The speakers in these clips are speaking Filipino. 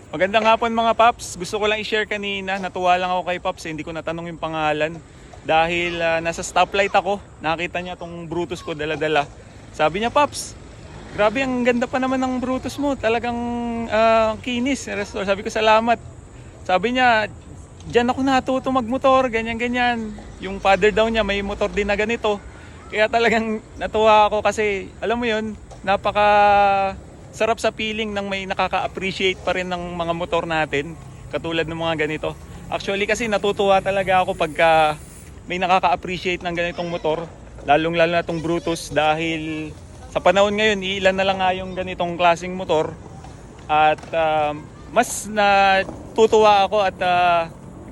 Magandang hapon mga Paps. Gusto ko lang i-share kanina. Natuwa lang ako kay Paps. Hindi ko natanong yung pangalan. Dahil nasa stoplight ako. Nakita niya tong Brutus ko dala-dala. Sabi niya, Paps, grabe ang ganda pa naman ng Brutus mo. Talagang kinis. Sabi ko, salamat. Sabi niya, diyan ako natuto magmotor. Ganyan-ganyan. Yung father daw niya may motor din na ganito. Kaya talagang natuwa ako kasi alam mo yun, napaka sarap sa feeling ng may nakaka-appreciate pa rin ng mga motor natin katulad ng mga ganito. Actually kasi natutuwa talaga ako pagka may nakaka-appreciate ng ganitong motor, lalong-lalo na itong Brutus dahil sa panahon ngayon ilan na lang nga yung ganitong klaseng motor at mas natutuwa ako at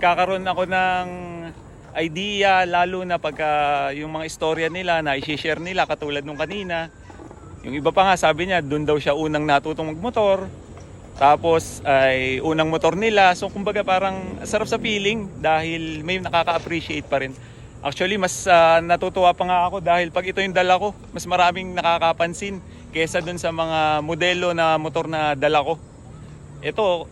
kakaroon ako ng idea lalo na pagka yung mga istorya nila na i-share nila katulad nung kanina. Yung iba pa nga sabi niya, doon daw siya unang natutong magmotor. Tapos ay unang motor nila. So kumbaga parang sarap sa feeling dahil may nakaka-appreciate pa rin. Actually mas natutuwa pa nga ako dahil pag ito yung dala ko, mas maraming nakakapansin kaysa doon sa mga modelo na motor na dala ko. Ito,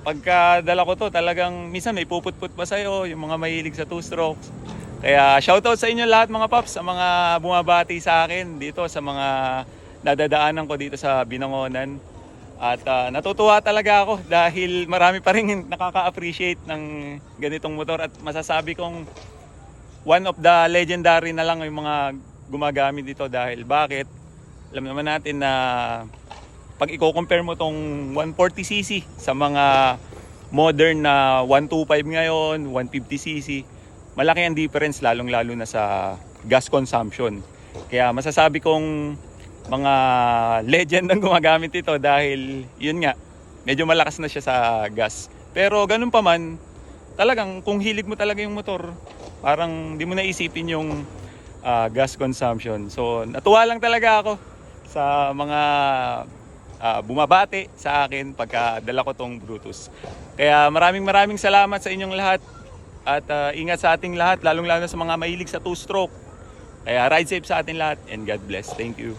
pagka dala ko to talagang minsan may puput-put pa sa'yo, yung mga mahilig sa two-strokes. Kaya shoutout sa inyo lahat mga Paps, sa mga bumabati sa akin dito sa mga nadadaanan ko dito sa Binangonan. At natutuwa talaga ako dahil marami pa rin nakaka-appreciate ng ganitong motor at masasabi kong one of the legendary na lang yung mga gumagamit dito dahil bakit? Alam naman natin na pag i-compare mo tong 140cc sa mga modern na 125 ngayon, 150cc, malaki ang difference lalong-lalo na sa gas consumption. Kaya masasabi kong mga legend ang gumagamit ito dahil yun nga, medyo malakas na siya sa gas. Pero ganun pa man, talagang kung hilig mo talaga yung motor, parang di mo naisipin yung gas consumption. So natuwa lang talaga ako sa mga bumabati sa akin pagka dala ko tong Brutus. Kaya maraming salamat sa inyong lahat at ingat sa ating lahat, lalong-lalo sa mga mahilig sa two-stroke. Kaya ride safe sa atin lahat and God bless. Thank you.